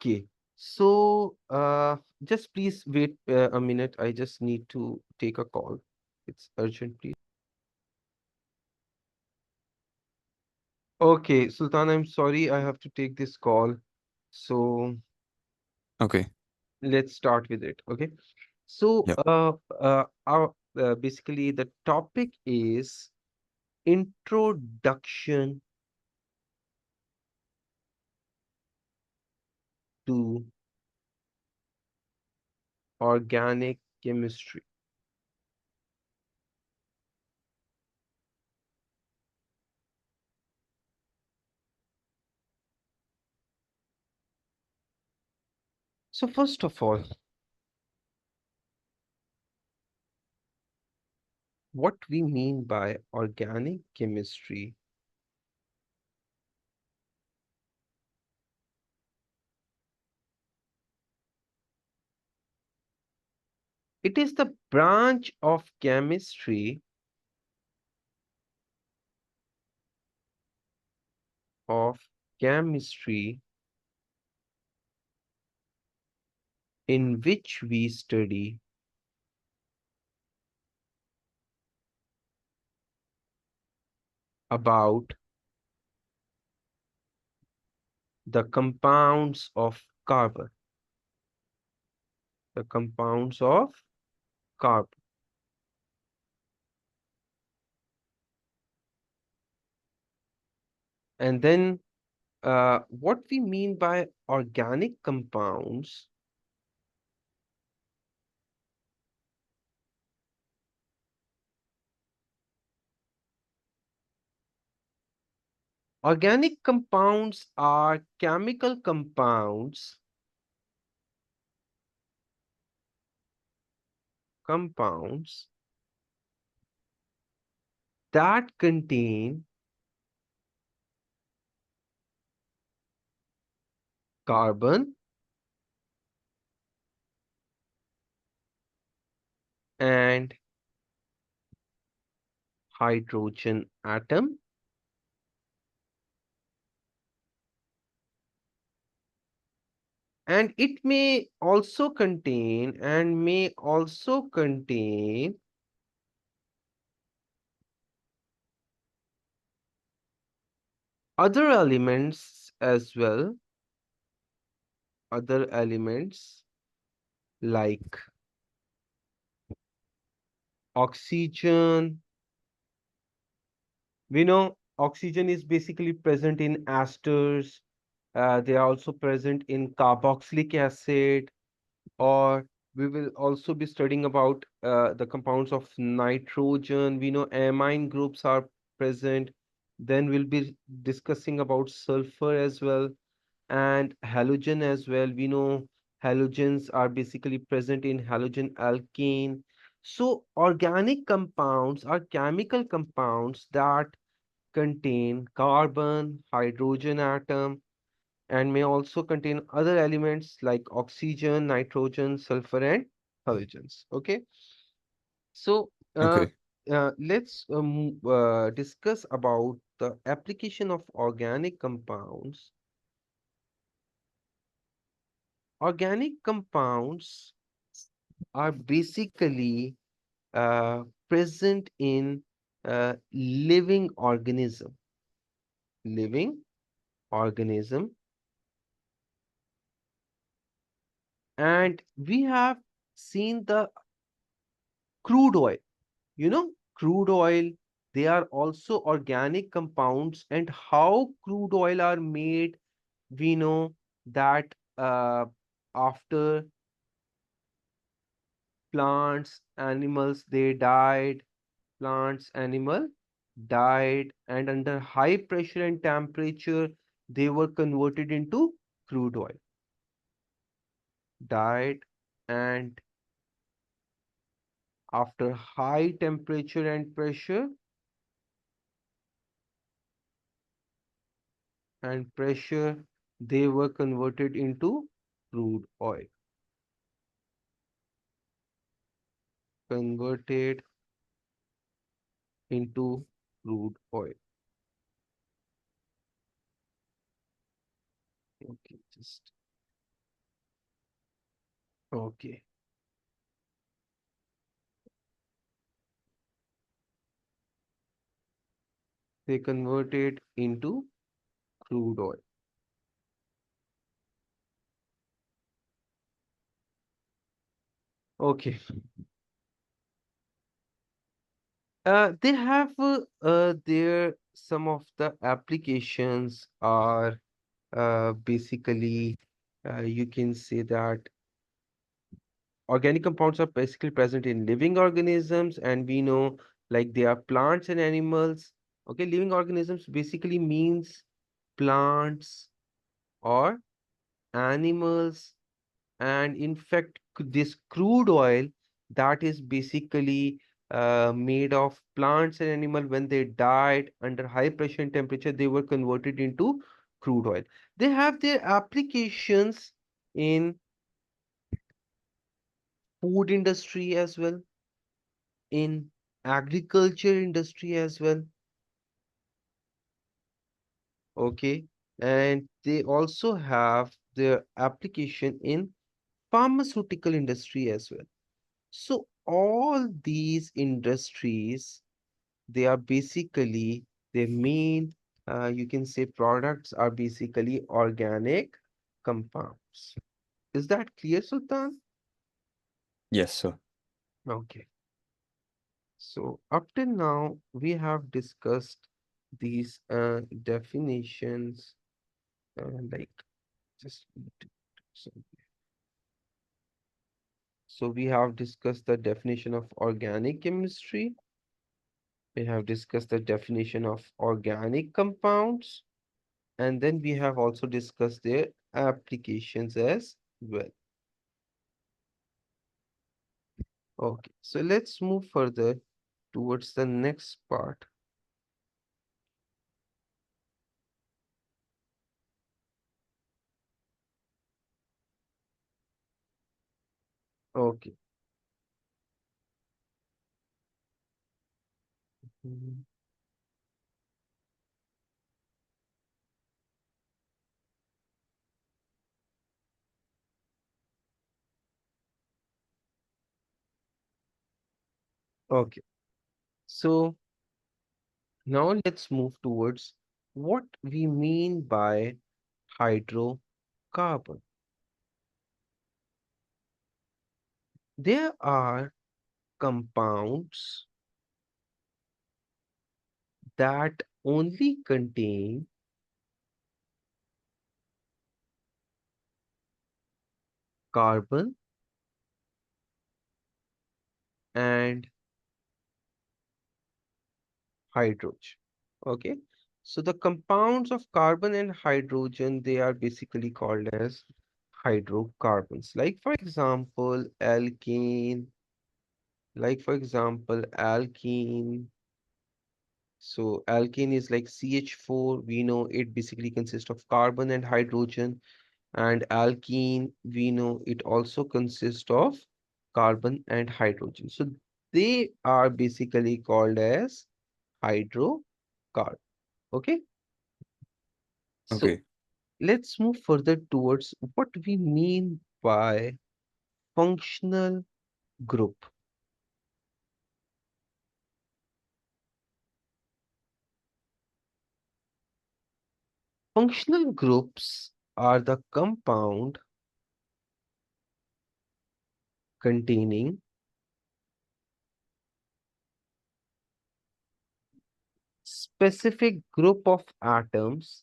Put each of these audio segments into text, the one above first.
Okay. So, just please wait a minute. I just need to take a call. It's urgent, please. Okay, Sultan, I'm sorry I have to take this call. So Okay. let's start with it. Okay. So, Yep. basically the topic is introduction to organic chemistry. So first of all, what we mean by organic chemistry, it is the branch of chemistry in which we study about the compounds of carbon, the compounds of carbon. And then what we mean by organic compounds, organic compounds are chemical compounds that contain carbon and hydrogen atom, and it may also contain other elements as well, other elements like oxygen. We know oxygen is basically present in esters. They are also present in carboxylic acid, or we will also be studying about the compounds of nitrogen. We know amine groups are present. Then we'll be discussing about sulfur as well and halogen as well. We know halogens are basically present in halogen alkane. So organic compounds are chemical compounds that contain carbon, hydrogen atom, and may also contain other elements like oxygen, nitrogen, sulfur, and halogens. Okay, so Okay. let's discuss about the application of organic compounds. Organic compounds are basically present in living organism, and we have seen the crude oil. Crude oil, they are also organic compounds, and how crude oil are made, we know that after plants, animals, they died, animal died, and under high pressure and temperature, they were converted into crude oil, died, and after high temperature and pressure, they were converted into crude oil, converted into crude oil. Okay, just Okay. They convert it into crude oil. Okay. They have their some of the applications are basically you can say that organic compounds are basically present in living organisms, and we know like they are plants and animals. Okay, living organisms basically means plants or animals, and in fact this crude oil that is basically made of plants and animal, when they died under high pressure and temperature, they were converted into crude oil. They have their applications in food industry as well, in agriculture industry as well. Okay, and they also have their application in pharmaceutical industry as well. So all these industries, they are basically their main, you can say products are basically organic compounds. Is that clear, Sultan? Yes, sir. Okay. So up till now, we have discussed these definitions, like just so, so we have discussed the definition of organic chemistry. We have discussed the definition of organic compounds, and then we have also discussed their applications as well. Okay, so let's move further towards the next part. Okay. Mhm. Okay, so now let's move towards what we mean by hydrocarbon. There are compounds that only contain carbon and hydrogen. Okay, so the compounds of carbon and hydrogen, they are basically called as hydrocarbons. Like for example, alkane, like for example, alkene. So alkane is like CH4. We know it basically consists of carbon and hydrogen. And alkene, we know it also consists of carbon and hydrogen. So they are basically called as hydrocarbon. Okay. So Okay. let's move further towards what we mean by functional group. Functional groups are the compound containing specific group of atoms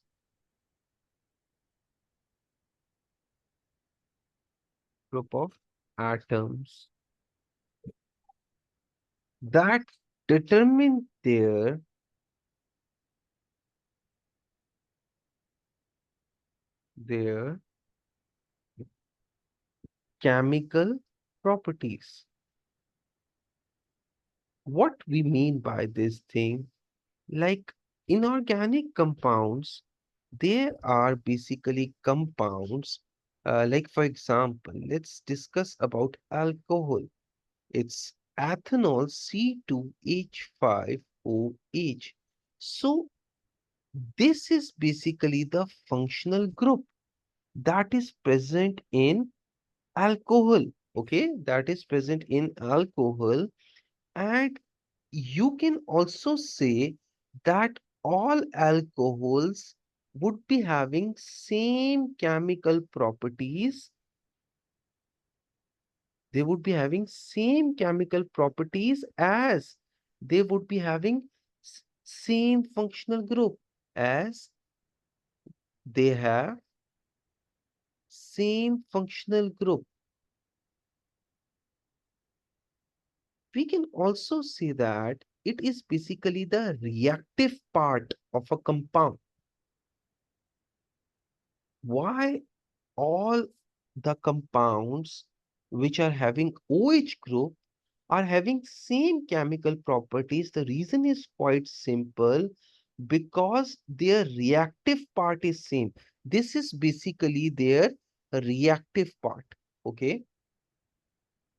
that determine their chemical properties. What we mean by this thing, like inorganic compounds, there are basically compounds, like for example, let's discuss about alcohol. It's ethanol C2H5OH. So this is basically the functional group that is present in alcohol. okay, that is present in alcohol. And you can also say that all alcohols would be having same chemical properties. They would be having same chemical properties as they would be having same functional group as they have same functional group. We can also say that it is basically the reactive part of a compound. Why all the compounds which are having OH group are having same chemical properties? The reason is quite simple, because their reactive part is same. This is basically their reactive part. Okay,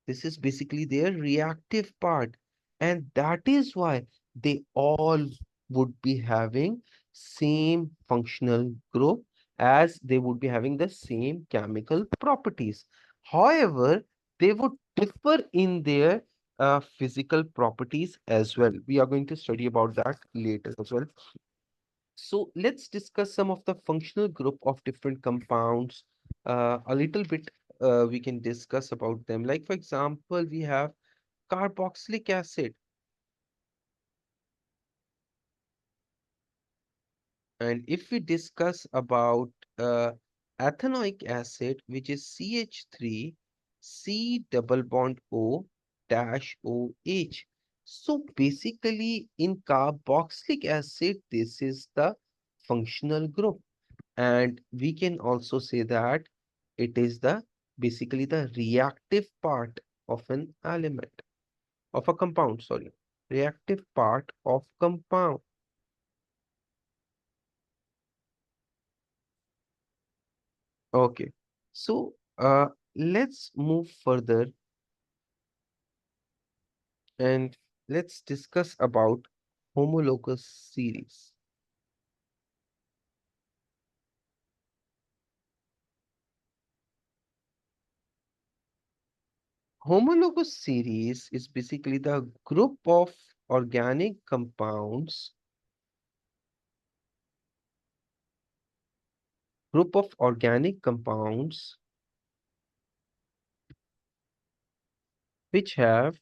this is basically their reactive part, and that is why they all would be having same functional group, as they would be having the same chemical properties. However, they would differ in their physical properties as well. We are going to study about that later as well. So let's discuss some of the functional group of different compounds. A little bit we can discuss about them. Like for example, we have carboxylic acid. And if we discuss about ethanoic acid, which is CH3, C double bond O dash OH. So basically in carboxylic acid, this is the functional group. And we can also say that it is the basically the reactive part of an element, of a compound, sorry, reactive part of compound. Okay, so let's move further and let's discuss about homologous series. Homologous series is basically the group of organic compounds which have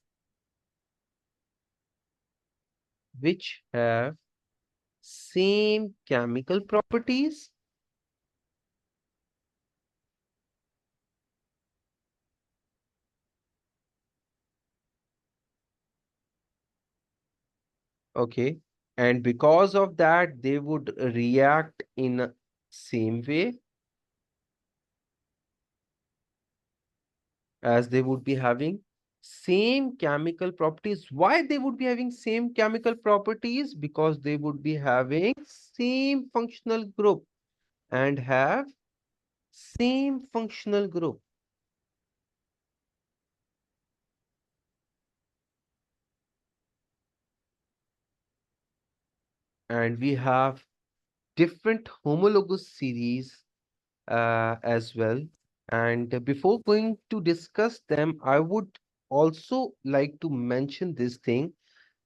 which have same chemical properties. Okay, and because of that they would react in a same way, as they would be having same chemical properties. Why they would be having same chemical properties? Because they would be having same functional group and have same functional group. And we have different homologous series as well. And before going to discuss them, I would also like to mention this thing,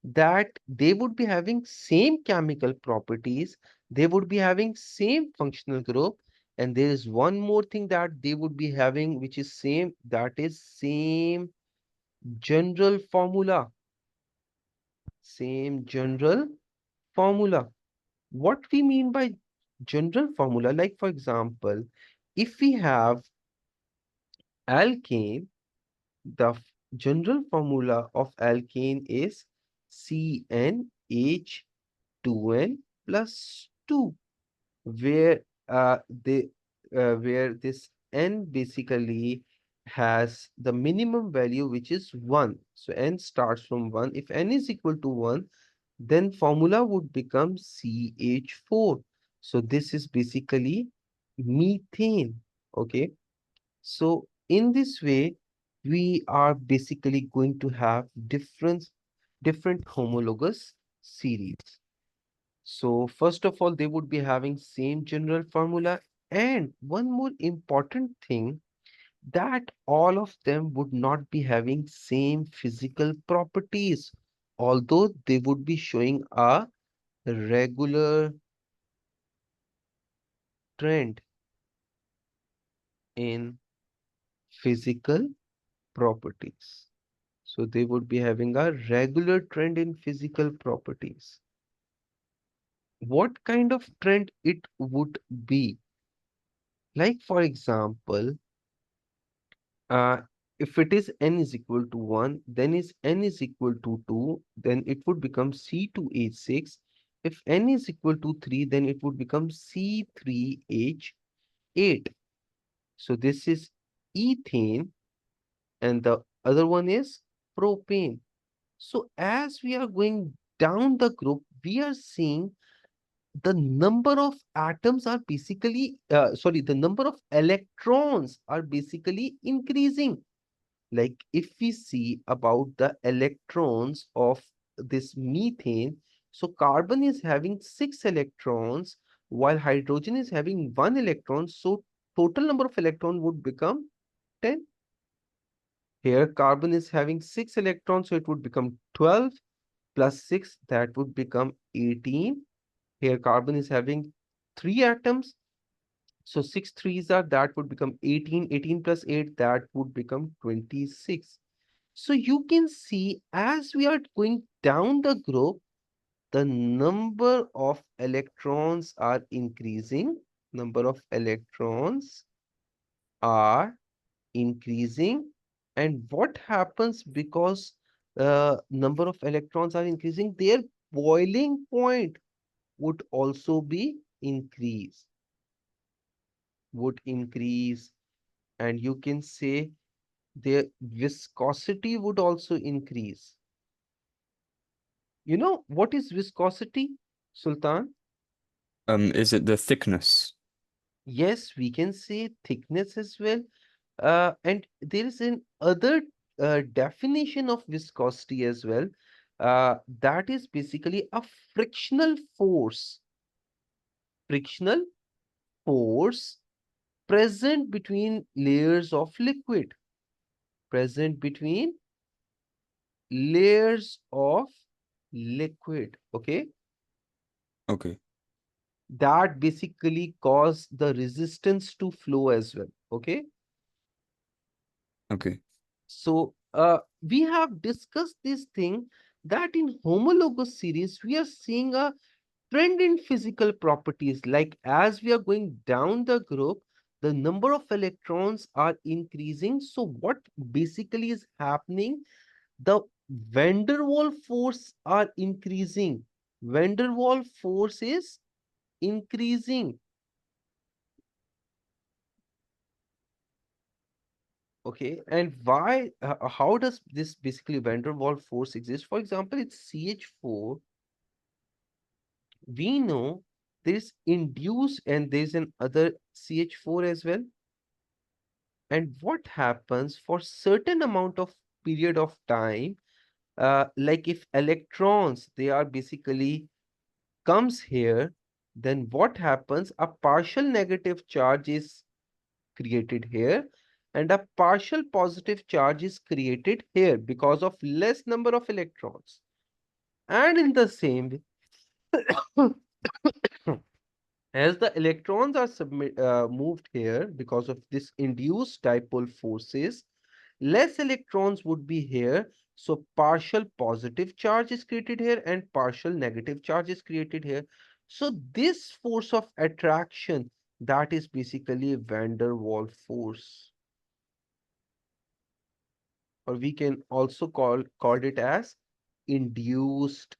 that they would be having same chemical properties, they would be having same functional group, and there is one more thing that they would be having which is same, that is same general formula. Same general formula. What we mean by general formula, like for example, if we have alkane, the general formula of alkane is CnH2n plus 2, where where this n basically has the minimum value which is 1. So n starts from 1. If n is equal to 1, then formula would become CH4. So this is basically methane. Okay. So in this way, we are basically going to have different homologous series. So first of all, they would be having same general formula. And one more important thing, that all of them would not be having same physical properties, although they would be showing a regular trend in physical properties. So they would be having a regular trend in physical properties. What kind of trend it would be? Like for example, uh, if it is n is equal to 1, then is n is equal to 2, then it would become C2H6. If n is equal to 3, then it would become C3H8. So this is ethane and the other one is propane. So as we are going down the group, we are seeing the number of atoms are basically, the number of electrons are basically increasing. Like if we see about the electrons of this methane, so carbon is having 6 electrons while hydrogen is having 1 electron. So total number of electron would become 10. Here carbon is having 6 electrons, so it would become 12 plus 6, that would become 18. Here carbon is having 3 atoms, so 6 threes are, that would become 18. 18 plus 8, that would become 26. So you can see as we are going down the group, the number of electrons are increasing. Number of electrons are increasing. And what happens because number of electrons are increasing? Their boiling point would also be increased, would increase. And you can say their viscosity would also increase. You know what is viscosity, Sultan? Is it the thickness? Yes, we can say thickness as well. And there is an other definition of viscosity as well. That is basically a frictional force. Frictional force present between layers of liquid. Present between layers of liquid. Okay. Okay. That basically cause the resistance to flow as well. Okay. Okay. So we have discussed this thing that in homologous series, we are seeing a trend in physical properties. Like as we are going down the group, the number of electrons are increasing. So what basically is happening? The van der Waals force are increasing. Van der Waals force is increasing. Okay, and why, how does this basically van der Waals force exist? For example, it's CH4. We know there's induced and there's an other CH4 as well. And what happens for certain amount of period of time, like if electrons, they are basically comes here, then what happens? A partial negative charge is created here and a partial positive charge is created here because of less number of electrons. And in the same way, as the electrons are moved here because of this induced dipole forces, less electrons would be here. So partial positive charge is created here and partial negative charge is created here. So this force of attraction, that is basically van der Waals force, or we can also call it as induced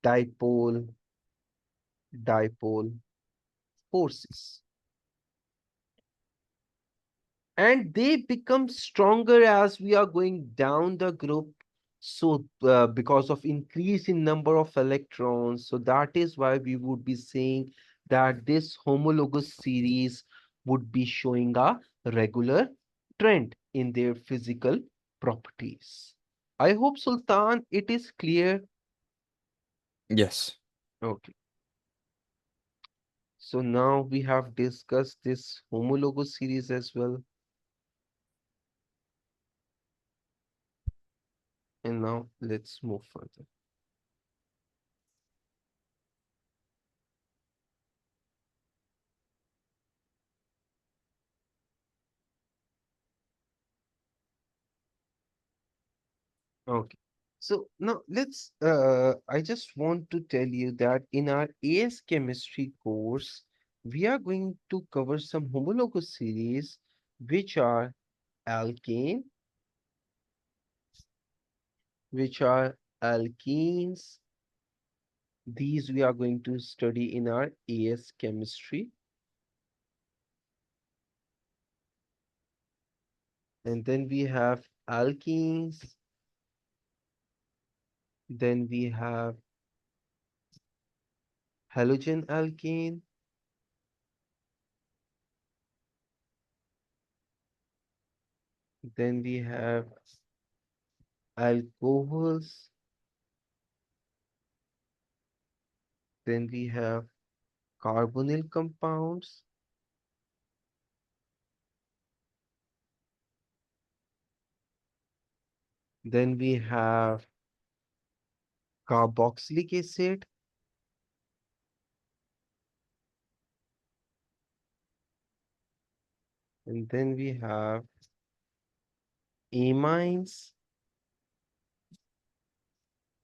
dipole dipole forces. And they become stronger as we are going down the group. So because of increase in number of electrons, so that is why we would be saying that this homologous series would be showing a regular trend in their physical properties. I hope, Sultan, it is clear. Yes. Okay. So now we have discussed this homologous series as well. And now let's move further. Okay. So now I just want to tell you that in our AS chemistry course, we are going to cover some homologous series, which are alkane, which are alkenes. These we are going to study in our AS chemistry. And then we have alkenes. Then we have halogen alkane. Then we have alcohols. Then we have carbonyl compounds. Then we have carboxylic acid. And then we have amines.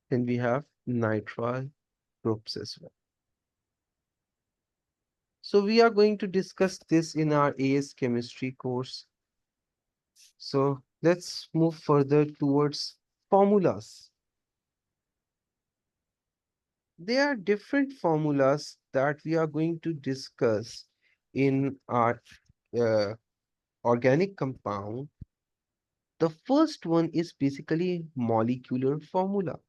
Then we have nitrile groups as well. So we are going to discuss this in our AS chemistry course. So let's move further towards formulas. There are different formulas that we are going to discuss in our uh, organic compound. The first one is basically molecular formula.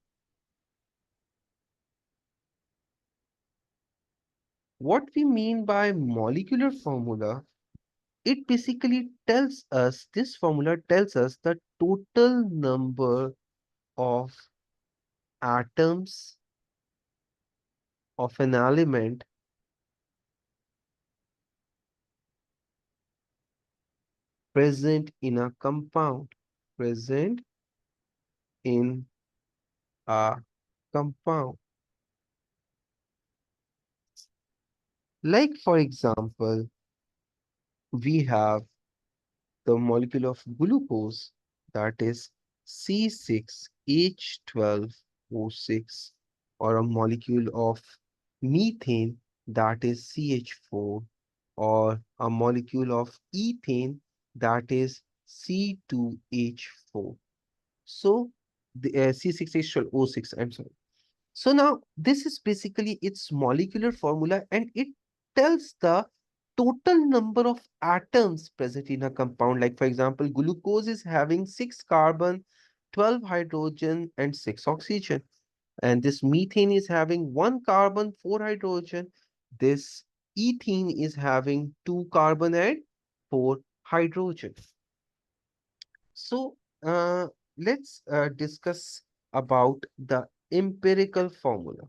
What we mean by molecular formula, it basically tells us, this formula tells us the total number of atoms of an element present in a compound, present in a compound. Like for example, we have the molecule of glucose, that is C6H12O6, or a molecule of methane, that is CH4, or a molecule of ethane, that is C2H4. So the C6H12O6, I'm sorry. So now this is basically its molecular formula, and it tells the total number of atoms present in a compound. Like for example, glucose is having 6 carbon, 12 hydrogen and 6 oxygen. And this methane is having 1 carbon, 4 hydrogen. This ethene is having 2 carbon and 4 hydrogen. So let's discuss about the empirical formula.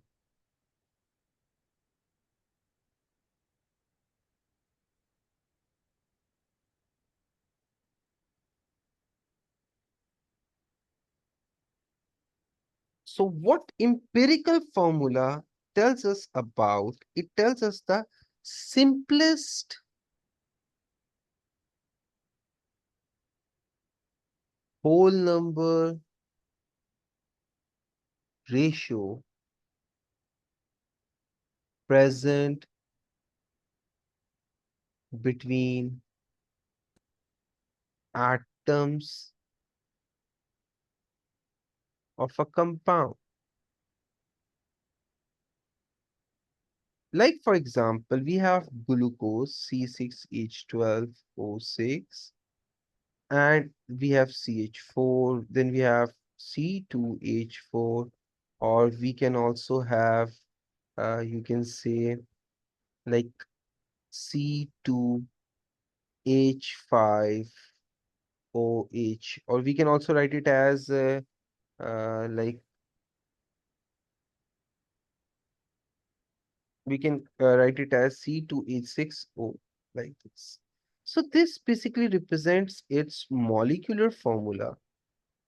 So what empirical formula tells us about? It tells us the simplest whole number ratio present between atoms of a compound. Like for example, we have glucose C6H12O6, and we have CH4, then we have C2H4, or we can also have, you can say, like C2H5OH, or we can also write it as like we can write it as C2H6O like this. So this basically represents its molecular formula.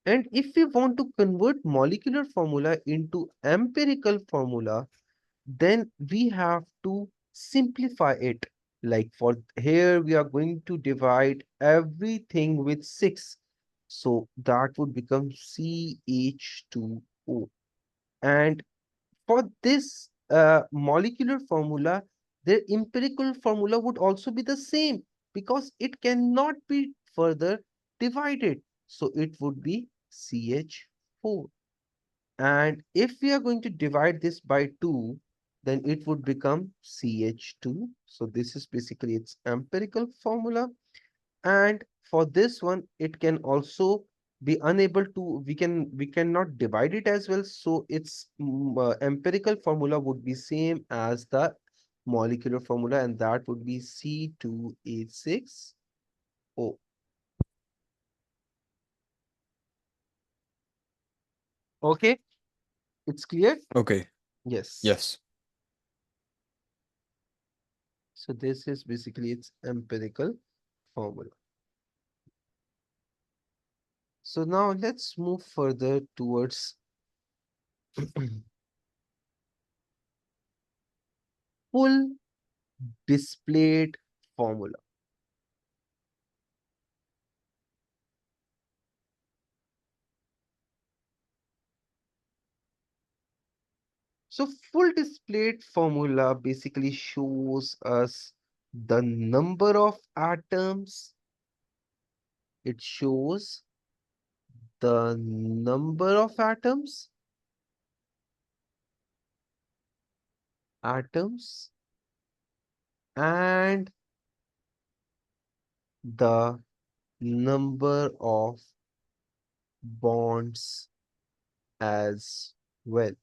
And if we want to convert molecular formula into empirical formula, then we have to simplify it. Like for here, we are going to divide everything with 6. So that would become CH2O. And for this molecular formula, their empirical formula would also be the same because it cannot be further divided. So it would be CH4. And if we are going to divide this by 2, then it would become CH2. So this is basically its empirical formula. And for this one, it can also be unable to, we cannot divide it as well. So its empirical formula would be same as the molecular formula, and that would be C2H6O. Okay, it's clear? Okay. Yes. Yes. So this is basically its empirical formula. So now let's move further towards full displayed formula. So full displayed formula basically shows us the number of atoms. It shows the number of atoms, and the number of bonds as well.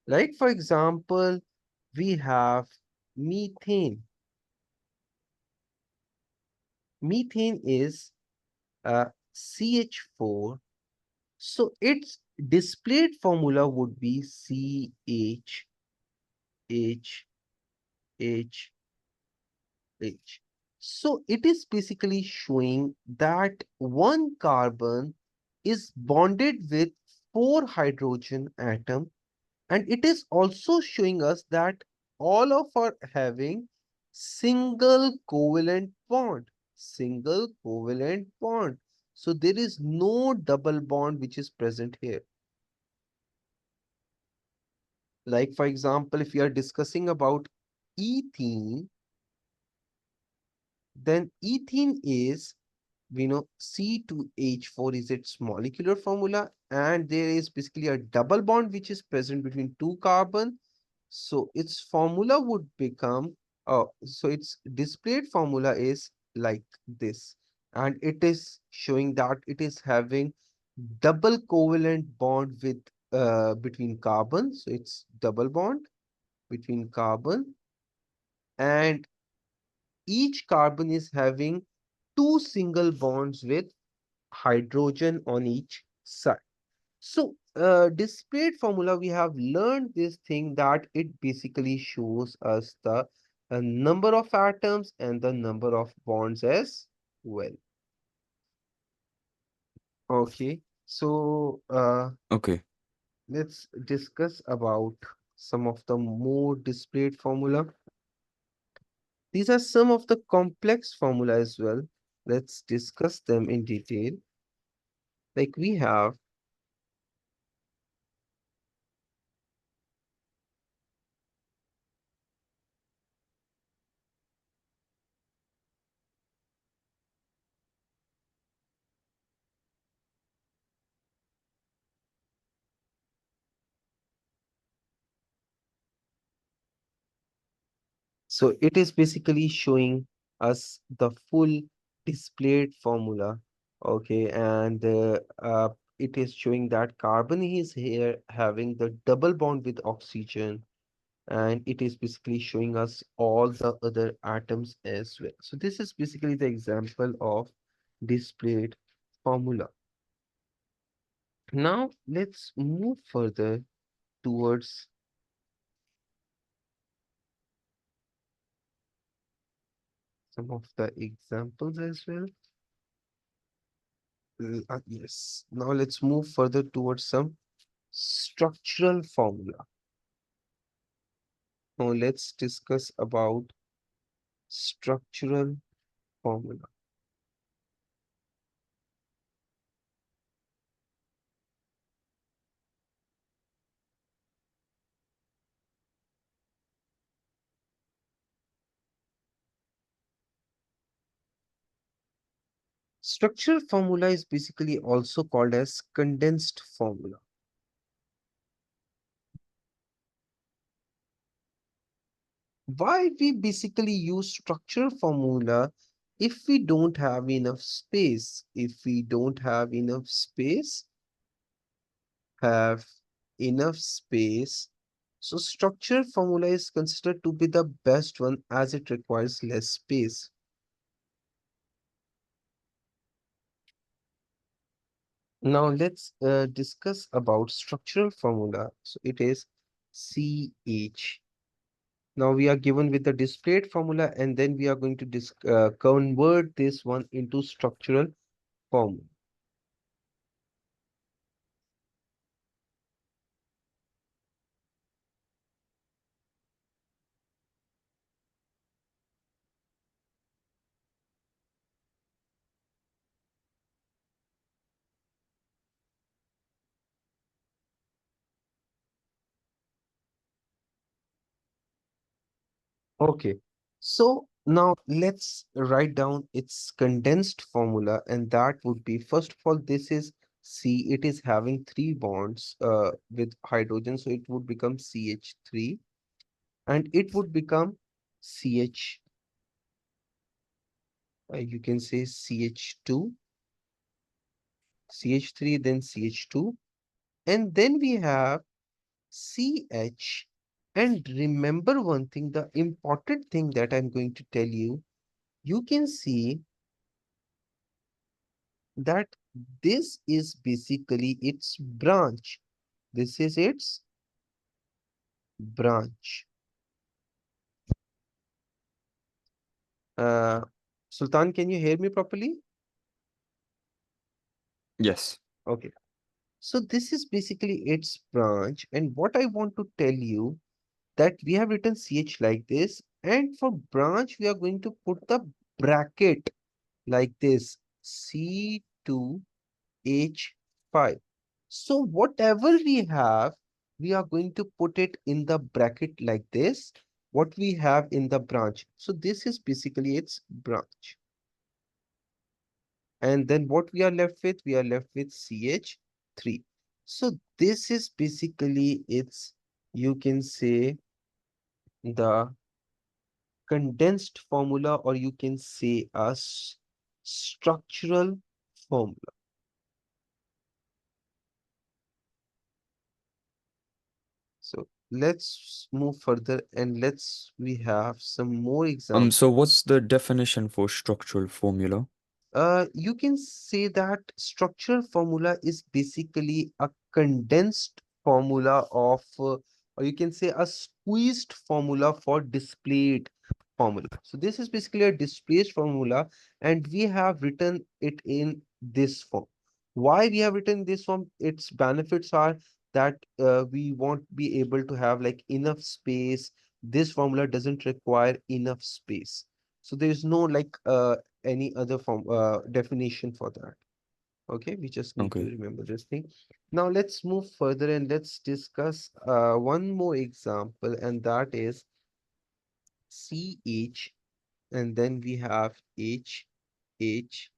Like for example, we have methane. Methane is CH4. So its displayed formula would be CH, H, H, H. So it is basically showing that one carbon is bonded with four hydrogen atom, and it is also showing us that all of are having single covalent bond. Single covalent bond. So there is no double bond which is present here. Like for example, if we are discussing about ethene, then ethene is, we know C2H4 is its molecular formula, and there is basically a double bond which is present between two carbon. So its formula would become, so its displayed formula is like this, and it is showing that it is having double covalent bond with between carbon. So it's double bond between carbon, and each carbon is having two single bonds with hydrogen on each side. So, displayed formula, we have learned this thing that it basically shows us the number of atoms and the number of bonds as well. Okay, so Okay. let's discuss about some of the more displayed formula. These are some of the complex formula as well. Let's discuss them in detail. Like we have, so it is basically showing us the full displayed formula. Okay, and it is showing that carbon is here having the double bond with oxygen, and it is basically showing us all the other atoms as well. So this is basically the example of displayed formula. Now let's move further towards some of the examples as well. Yes. Now let's move further towards some structural formula. Now let's discuss about structural formula. Structural formula is basically also called as condensed formula. Why we basically use structural formula if we don't have enough space? If we don't have enough space, have enough space. So structural formula is considered to be the best one as it requires less space. Now let's discuss about structural formula. So it is CH. Now we are given with the displayed formula and then we are going to convert this one into structural formula. Okay, so now let's write down its condensed formula, and that would be first of all, this is C, it is having three bonds with hydrogen, so it would become CH3, and it would become CH, you can say CH2, CH3, then CH2, and then we have CH. And remember one thing, the important thing that I'm going to tell you, you can see that this is basically its branch. This is its branch. Uh, Sultan, can you hear me properly? Yes. Okay. So this is basically its branch. And what I want to tell you that we have written CH like this. And for branch, we are going to put the bracket like this. C2H5. So whatever we have, we are going to put it in the bracket like this, what we have in the branch. So this is basically its branch. And then what we are left with? We are left with CH3. So this is basically its, you can say, the condensed formula, or you can say a structural formula. So let's move further and we have some more examples. So what's the definition for structural formula? You can say that structural formula is basically a condensed formula of, or you can say a squeezed formula for displayed formula. So this is basically a displaced formula, and we have written it in this form. Why we have written this form? Its benefits are that we won't be able to have like enough space. This formula doesn't require enough space. So there is no like any other form definition for that. Okay, we just need to Okay. remember this thing. Now let's move further and let's discuss one more example, and that is CH, and then we have HH.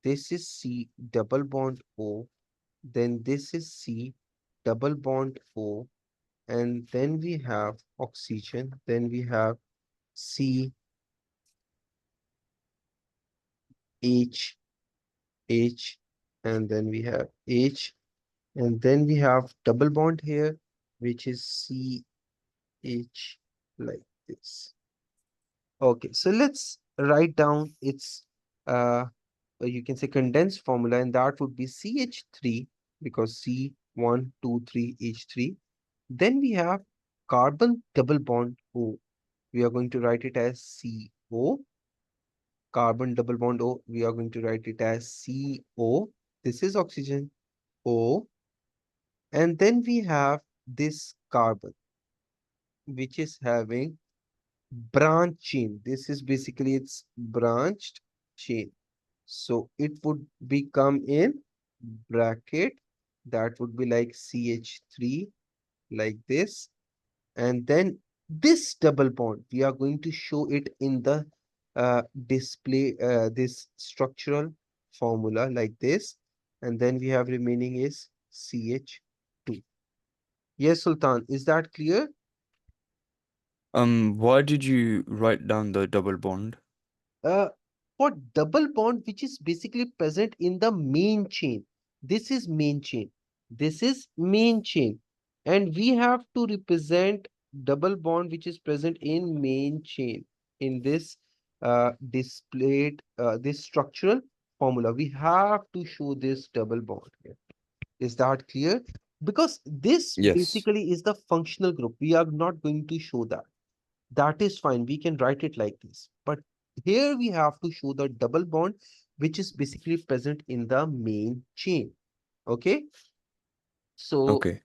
This is C double bond O, then this is C double bond O, and then we have oxygen, then we have C H H, and then we have H. And then we have double bond here, which is CH like this. Okay, so let's write down its, uh, you can say condensed formula, and that would be CH3 because C123H3. Then we have carbon double bond O. We are going to write it as C1. O, carbon double bond O, we are going to write it as CO. This is oxygen, O. And then we have this carbon, which is having branch chain. This is basically its branched chain. So it would become in bracket. That would be like CH3, like this. And then this double bond, we are going to show it in the display, this structural formula like this. And then we have remaining is CH2. Yes, Sultan, is that clear? Why did you write down the double bond? Uh, for double bond, which is basically present in the main chain. This is main chain. This is main chain. And we have to represent double bond which is present in main chain in this this structural formula. We have to show this double bond here. Is that clear? Because this Yes. basically is the functional group. We are not going to show that. That is fine. We can write it like this. But here we have to show the double bond, which is basically present in the main chain. Okay. So Okay.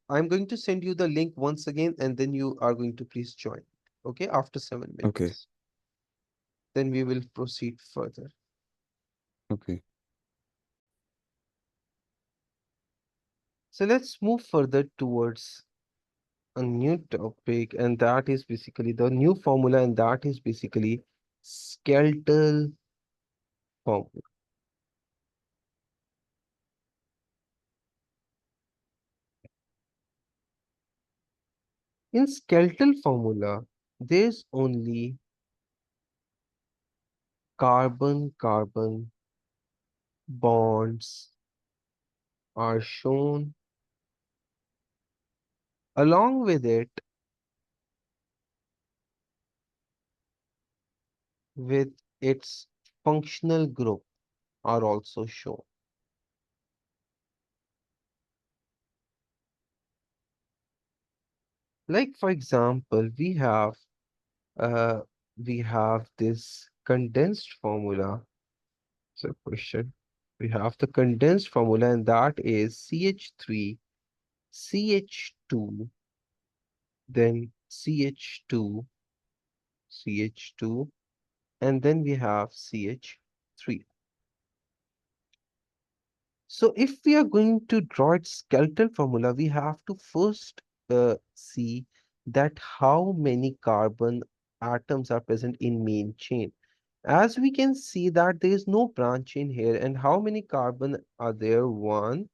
I'm going to send you the link once again, and then you are going to please join. Okay. After seven Okay. minutes, then we will proceed further. Okay. So let's move further towards a new topic, and that is basically the new formula, and that is basically skeletal formula. In skeletal formula, there's only carbon-carbon bonds are shown. Along with it, with its functional group are also shown. Like for example, uh we have this condensed formula. So question. We have the condensed formula, and that is CH3, CH2, then CH2, CH2, and then we have CH3. So if we are going to draw its skeletal formula, we have to first see that how many carbon atoms are present in main chain. As we can see that there is no branch chain here, and how many carbon are there? One,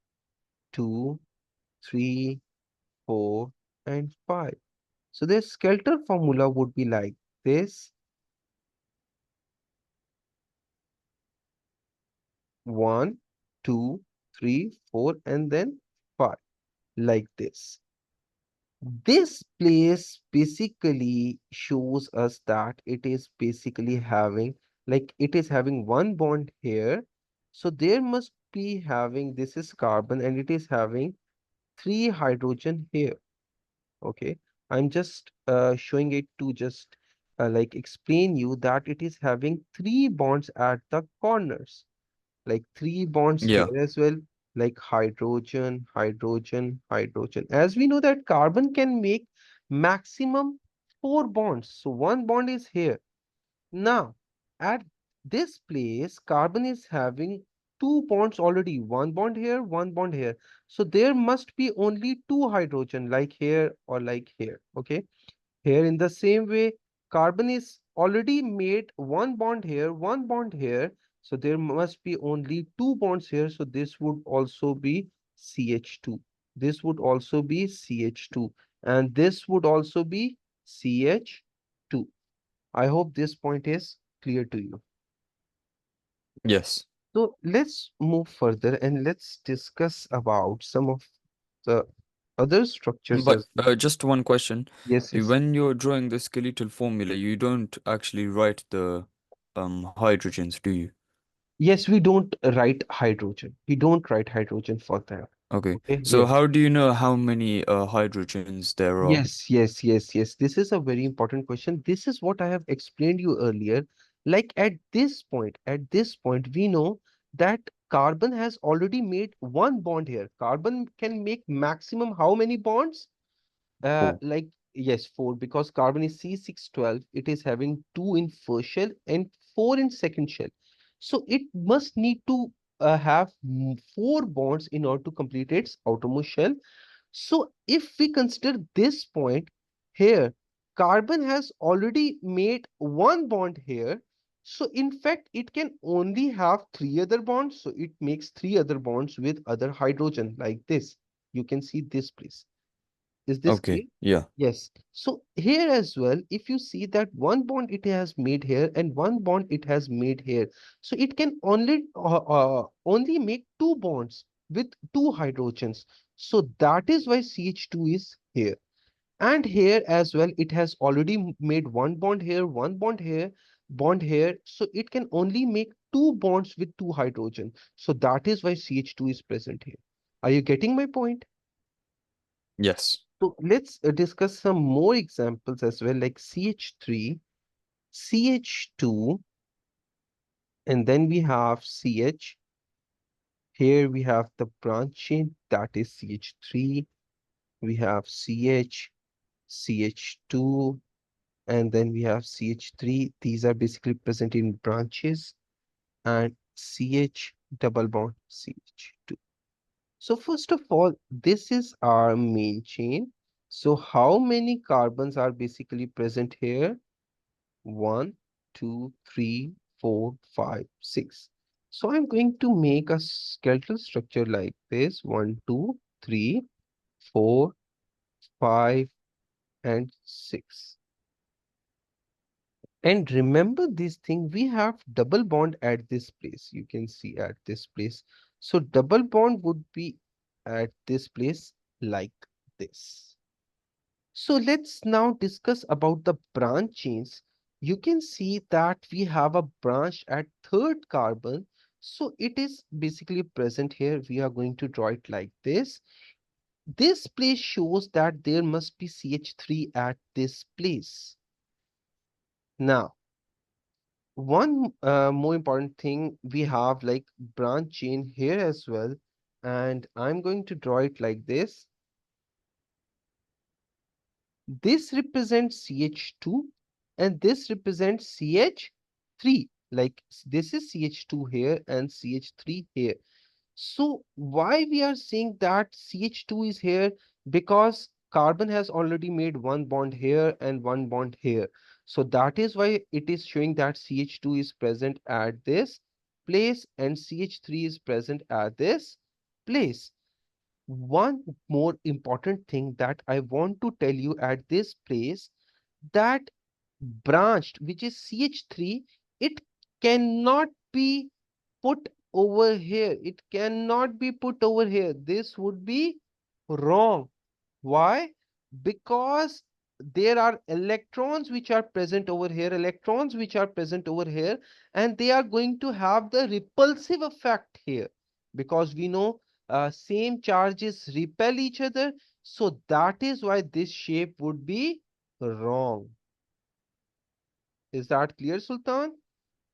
two, three, four, and five. So the skeletal formula would be like this: one, two, three, four, and then five, like this. This place basically shows us that it is basically having, like it is having one bond here. So there must be having, this is carbon and it is having three hydrogen here. Okay. I'm just showing it to just like explain you that it is having three bonds at the corners, like three bonds here Yeah. as well, like hydrogen, hydrogen, hydrogen. As we know that carbon can make maximum four bonds. So one bond is here. Now, at this place, carbon is having two bonds already, one bond here, one bond here. So there must be only two hydrogen, like here or like here. Okay. Here in the same way, carbon is already made one bond here, one bond here. So there must be only two bonds here. So this would also be CH2. This would also be CH2. And this would also be CH2. I hope this point is clear to you. Yes. So let's move further and let's discuss about some of the other structures But as well. just one question. Yes, yes. When you're drawing the skeletal formula, you don't actually write the hydrogens, do you? Yes, we don't write hydrogen. We don't write hydrogen for that. Okay. Okay, So yes. how do you know how many hydrogens there are? Yes. This is a very important question. This is what I have explained you earlier. Like at this point, we know that carbon has already made one bond here. Carbon can make maximum how many bonds? Four. Like yes, four, because carbon is C612. It is having two in first shell and four in second shell. So it must need to have four bonds in order to complete its outermost shell. So if we consider this point here, carbon has already made one bond here. So in fact, it can only have three other bonds. So it makes three other bonds with other hydrogen like this. You can see this, please. Is this clear? Okay. Yeah. Yes. So here as well, if you see that one bond it has made here and one bond it has made here, so it can only make two bonds with two hydrogens. So that is why CH2 is here. And here as well, it has already made one bond here, one bond here. So it can only make two bonds with two hydrogen. So that is why CH2 is present here. Are you getting my point? Yes. So let's discuss some more examples as well, like CH3, CH2, and then we have CH. Here we have the branch chain, that is CH3. We have CH, CH2, and then we have CH3. These are basically present in branches, and CH double bond CH2. So first of all, this is our main chain. So how many carbons are basically present here? One, two, three, four, five, six. So I'm going to make a skeletal structure like this. One, two, three, four, five, and six. And remember this thing, we have double bond at this place. You can see at this place. So double bond would be at this place like this. So let's now discuss about the branch chains. You can see that we have a branch at third carbon. So it is basically present here. We are going to draw it like this. This place shows that there must be CH3 at this place. Now, one more important thing, we have like branch chain here as well. And I'm going to draw it like this. This represents CH2 and this represents CH3. Like this is CH2 here and CH3 here. So why we are saying that CH2 is here? Because carbon has already made one bond here and one bond here. So that is why it is showing that CH2 is present at this place and CH3 is present at this place. One more important thing that I want to tell you at this place, that branched, which is CH3, it cannot be put over here. It cannot be put over here. This would be wrong. Why? Because there are electrons which are present over here, electrons which are present over here, and they are going to have the repulsive effect here. Because we know same charges repel each other. So that is why this shape would be wrong. Is that clear, Sultan?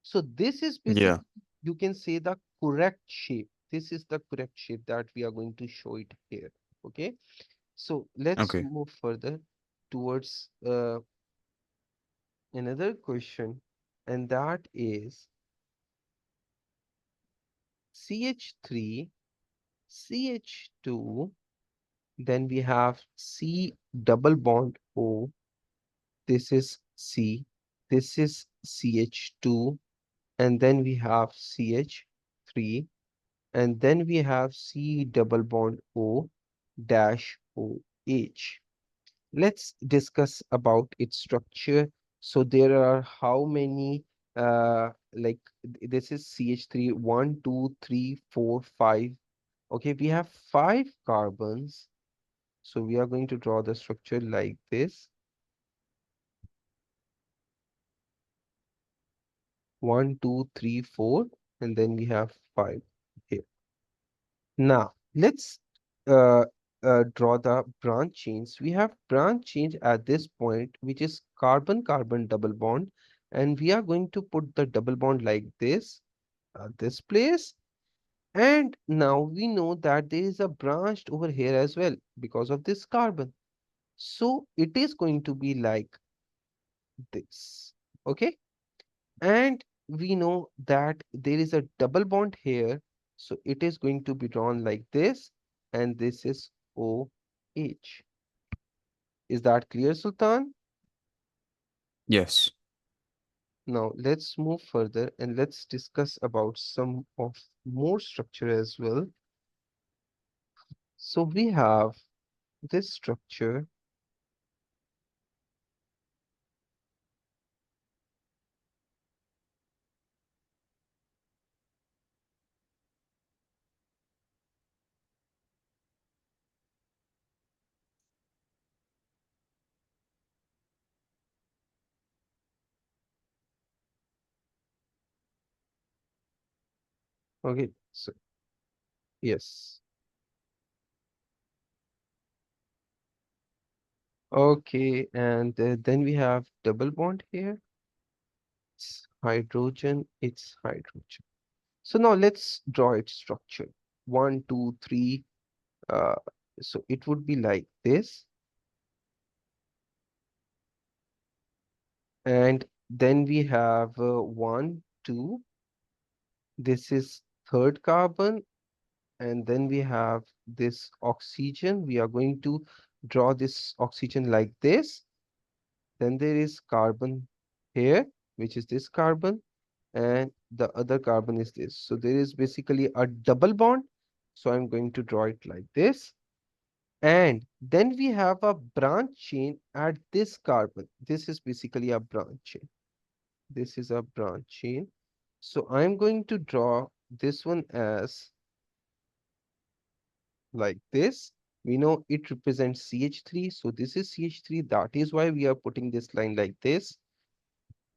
So this is Yeah. basically, you can say the correct shape. This is the correct shape that we are going to show it here. Okay. So let's Okay. move further towards another question, and that is CH3, CH2, then we have C double bond O. This is C, this is CH2, and then we have CH3, and then we have C double bond O dash OH. Let's discuss about its structure. So there are how many like this is CH3, 1, 2, 3, 4, 5. Okay, we have five carbons. So we are going to draw the structure like this. 1, 2, 3, 4, and then we have five here. Now, let's uh, draw the branch chains. We have branch change at this point, which is carbon-carbon double bond, and we are going to put the double bond like this place. And now we know that there is a branch over here as well because of this carbon. So it is going to be like this. Okay. And we know that there is a double bond here. So it is going to be drawn like this. And this is OH. Is that clear, Sultan? Yes. Now let's move further and let's discuss about some of more structure as well. So we have this structure. Okay, so yes. Okay, and then we have double bond here. It's hydrogen. So now let's draw its structure. One, two, three. Uh, so it would be like this. And then we have one, two. This is third carbon. And then we have this oxygen. We are going to draw this oxygen like this. Then there is carbon here, which is this carbon. And the other carbon is this. So there is basically a double bond. So I'm going to draw it like this. And then we have a branch chain at this carbon. This is basically a branch chain. This is a branch chain. So I'm going to draw this one as like this. We know it represents CH3. So this is CH3. That is why we are putting this line like this.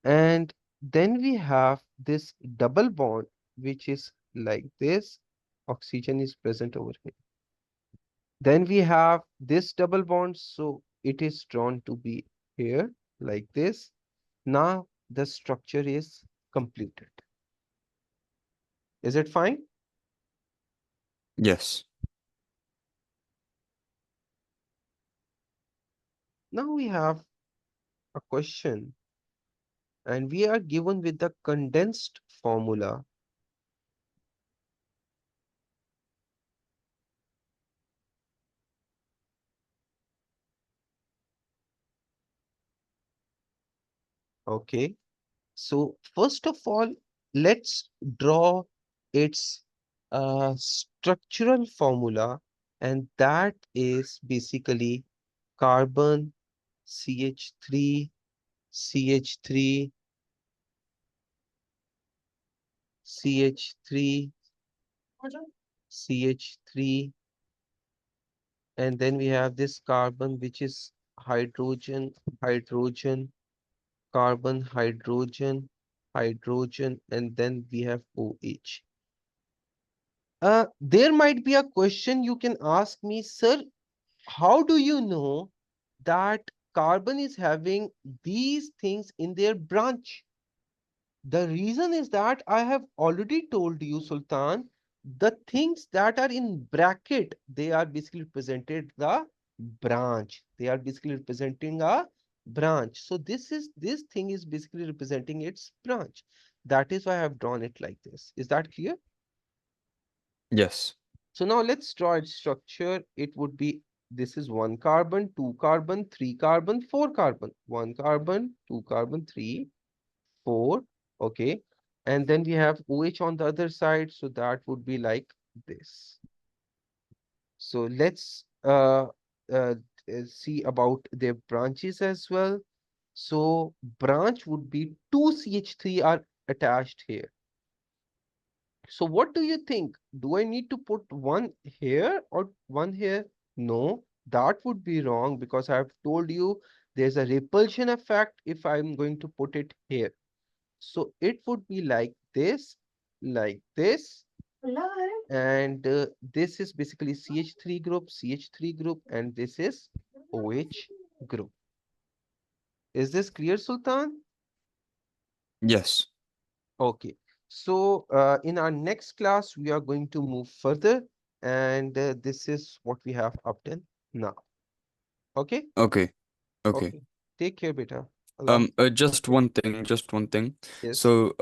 And then we have this double bond, which is like this. Oxygen is present over here. Then we have this double bond, so it is drawn to be here like this. Now the structure is completed. Is it fine? Yes. Now we have a question, and we are given with the condensed formula. Okay. So first of all, let's draw its structural formula, and that is basically carbon CH3, CH3, CH3, CH3, and then we have this carbon, which is hydrogen, hydrogen, carbon, hydrogen, hydrogen, and then we have OH. There might be a question you can ask me, sir, how do you know that carbon is having these things in their branch? The reason is that I have already told you, Sultan, the things that are in bracket, they are basically represented the branch. They are basically representing a branch. So this thing is basically representing its branch. That is why I have drawn it like this. Is that clear? Yes. So now let's draw its structure. It would be this is one carbon, two carbon, three carbon, four carbon. One carbon, two carbon, three, four. Okay. And then we have OH on the other side. So that would be like this. So let's uh, see about their branches as well. So branch would be two CH3 are attached here. So what do you think? Do I need to put one here or one here? No, that would be wrong because I have told you there's a repulsion effect if I'm going to put it here. So it would be like this, And this is basically CH3 group, and this is OH group. Is this clear, Sultan? Yes. Okay. So in our next class, we are going to move further, and this is what we have up till now. Okay? Okay. Okay. Okay. Take care, beta. Allah. Just one thing, just one thing. Yes. So,